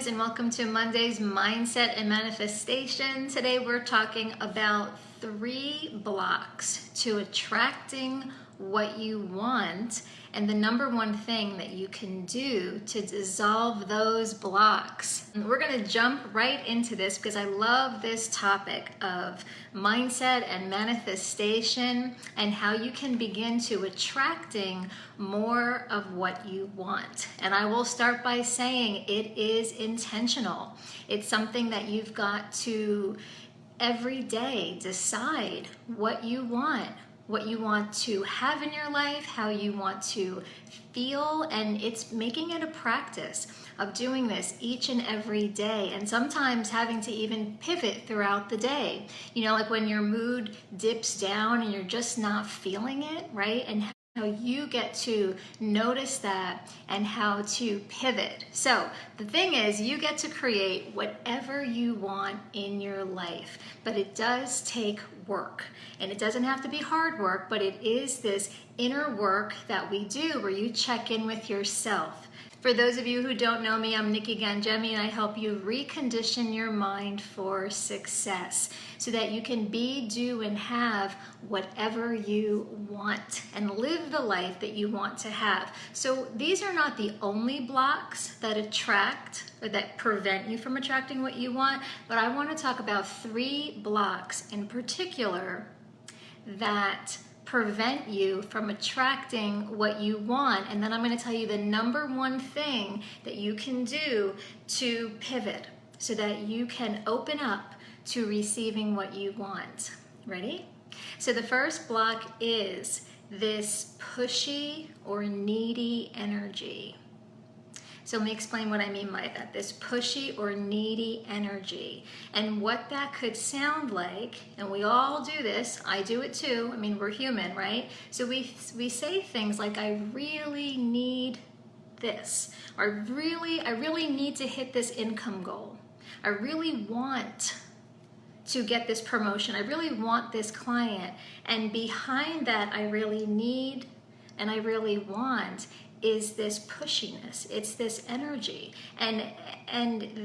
and welcome to Monday's Mindset and Manifestation. Today we're talking about 3 blocks to attracting what you want and the number one thing that you can do to dissolve those blocks. And we're going to jump right into this because I love this topic of mindset and manifestation and how you can begin to attracting more of what you want. And I will start by saying it is intentional. It's something that you've got to every day decide what you want to have in your life, how you want to feel, and it's making it a practice of doing this each and every day, and sometimes having to even pivot throughout the day. You know, like when your mood dips down and you're just not feeling it, right? And how you get to notice that and how to pivot. So the thing is, you get to create whatever you want in your life, but it does take work. And it doesn't have to be hard work, but it is this inner work that we do where you check in with yourself. For those of you who don't know me, I'm Nikki Gangemi, and I help you recondition your mind for success so that you can be, do, and have whatever you want and live the life that you want to have. So these are not the only blocks that attract or that prevent you from attracting what you want, but I want to talk about 3 blocks in particular that prevent you from attracting what you want. And then I'm going to tell you the number one thing that you can do to pivot so that you can open up to receiving what you want. Ready? So the first block is this pushy or needy energy. So let me explain what I mean by that, this pushy or needy energy. And what that could sound like, and we all do this, I do it too, I mean, we're human, right? So we say things like, I really need this, or I really need to hit this income goal. I really want to get this promotion. I really want this client. And behind that, I really need and I really want is this pushiness. It's this energy. And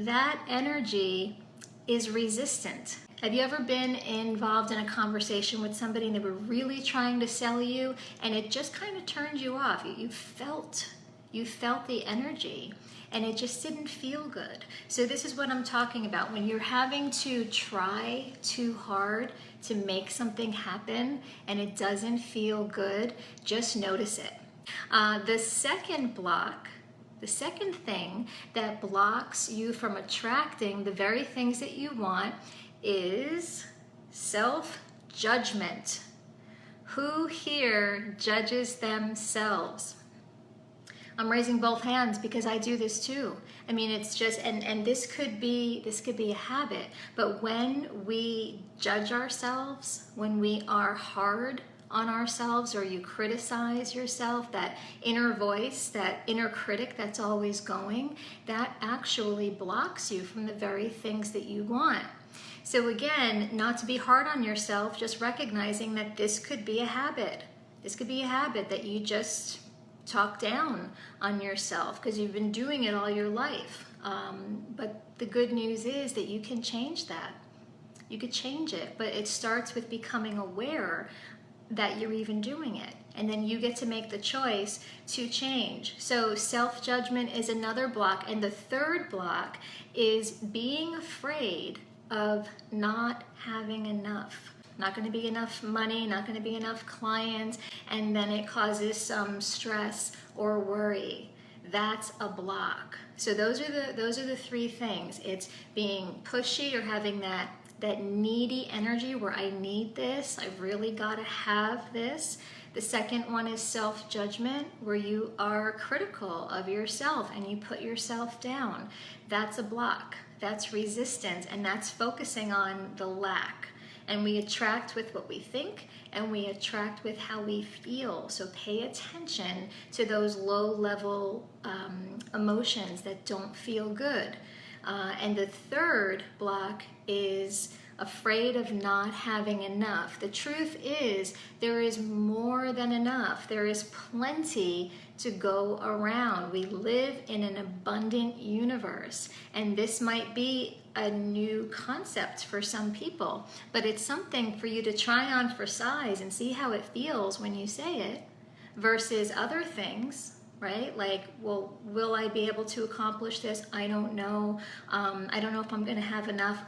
that energy is resistant. Have you ever been involved in a conversation with somebody and they were really trying to sell you and it just kind of turned you off? You felt the energy and it just didn't feel good. So this is what I'm talking about. When you're having to try too hard to make something happen and it doesn't feel good, just notice it. The second block, the second thing that blocks you from attracting the very things that you want is self-judgment. Who here judges themselves? I'm raising both hands because I do this too. I mean, it's just, and this could be a habit, but when we judge ourselves, when we are hard on ourselves or you criticize yourself, that inner voice, that inner critic that's always going, that actually blocks you from the very things that you want. So again, not to be hard on yourself, just recognizing that this could be a habit. This could be a habit that you just talk down on yourself because you've been doing it all your life. But the good news is that you can change that. You could change it, but it starts with becoming aware that you're even doing it. And then you get to make the choice to change. So self-judgment is another block. And the third block is being afraid of not having enough. Not going to be enough money, not going to be enough clients, and then it causes some stress or worry. That's a block. So those are the 3 things. It's being pushy or having that needy energy where I need this, I've really got to have this. The second one is self-judgment, where you are critical of yourself and you put yourself down. That's a block. That's resistance, and that's focusing on the lack. And we attract with what we think and we attract with how we feel. So pay attention to those low-level emotions that don't feel good. And the third block is afraid of not having enough. The truth is, there is more than enough. There is plenty to go around. We live in an abundant universe, and this might be a new concept for some people, but it's something for you to try on for size and see how it feels when you say it versus other things, right? Like, well, will I be able to accomplish this? I don't know. I don't know if I'm going to have enough.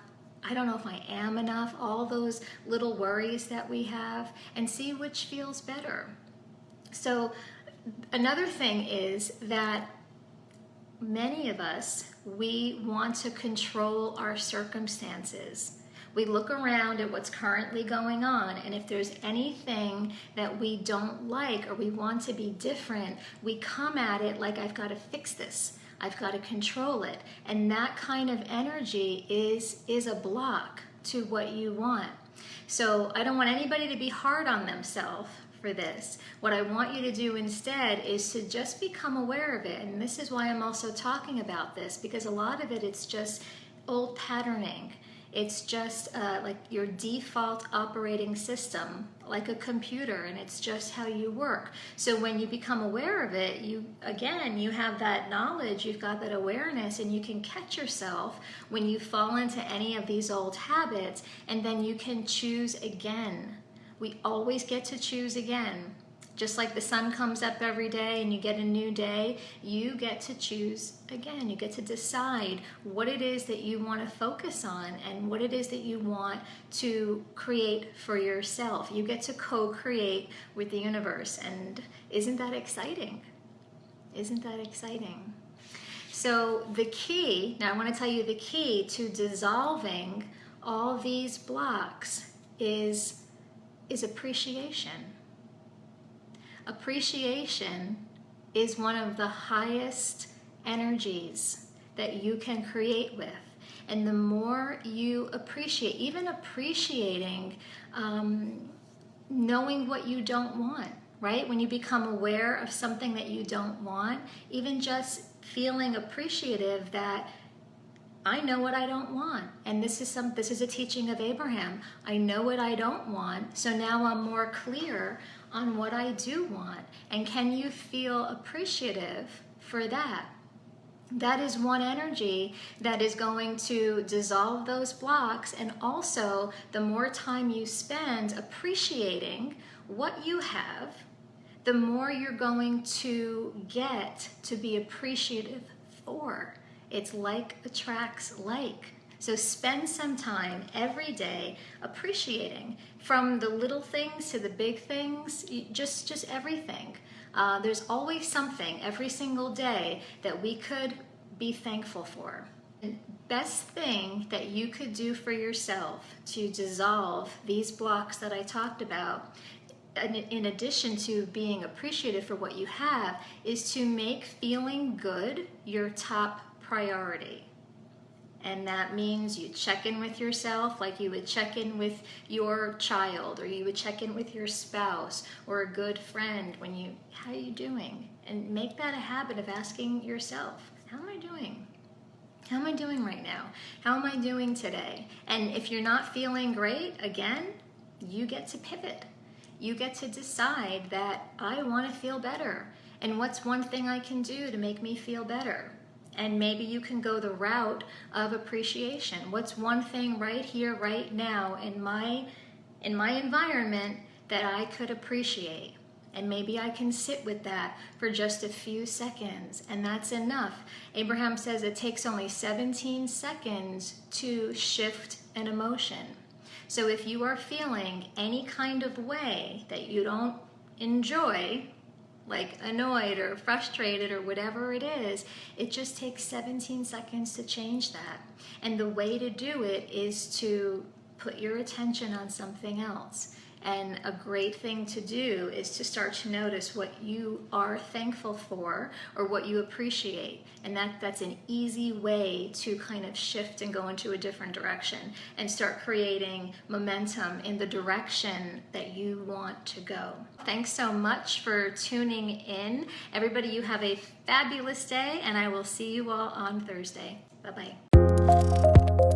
I don't know if I am enough. All those little worries that we have, and see which feels better. So another thing is that many of us, we want to control our circumstances. We look around at what's currently going on, and if there's anything that we don't like or we want to be different, we come at it like, I've got to fix this. I've got to control it. And that kind of energy is a block to what you want. So I don't want anybody to be hard on themselves for this. What I want you to do instead is to just become aware of it. And this is why I'm also talking about this, because a lot of it's just old patterning. It's just like your default operating system, like a computer, and it's just how you work. So when you become aware of it, you have that knowledge, you've got that awareness, and you can catch yourself when you fall into any of these old habits, and then you can choose again. We always get to choose again. Just like the sun comes up every day and you get a new day, you get to choose again. You get to decide what it is that you want to focus on and what it is that you want to create for yourself. You get to co-create with the universe, and isn't that exciting? Isn't that exciting? So the key, now I want to tell you the key to dissolving all these blocks is appreciation. Appreciation is one of the highest energies that you can create with. And the more you appreciate, even appreciating, knowing what you don't want, right? When you become aware of something that you don't want, even just feeling appreciative that I know what I don't want. And this is a teaching of Abraham. I know what I don't want, so now I'm more clear on what I do want. And can you feel appreciative for that? That is one energy that is going to dissolve those blocks. And also, the more time you spend appreciating what you have, the more you're going to get to be appreciative for. It's like attracts like. So spend some time every day appreciating, from the little things to the big things, just everything. There's always something every single day that we could be thankful for. The best thing that you could do for yourself to dissolve these blocks that I talked about, in addition to being appreciative for what you have, is to make feeling good your top priority. And that means you check in with yourself like you would check in with your child, or you would check in with your spouse or a good friend how are you doing? And make that a habit of asking yourself, how am I doing? How am I doing right now? How am I doing today? And if you're not feeling great, again, you get to pivot. You get to decide that I want to feel better. And what's one thing I can do to make me feel better? And maybe you can go the route of appreciation. What's one thing right here, right now in my environment that I could appreciate? And maybe I can sit with that for just a few seconds, and that's enough. Abraham says it takes only 17 seconds to shift an emotion. So if you are feeling any kind of way that you don't enjoy, like annoyed or frustrated or whatever it is, it just takes 17 seconds to change that. And the way to do it is to put your attention on something else. And a great thing to do is to start to notice what you are thankful for or what you appreciate. And that's an easy way to kind of shift and go into a different direction and start creating momentum in the direction that you want to go. Thanks so much for tuning in. Everybody, you have a fabulous day, and I will see you all on Thursday. Bye-bye.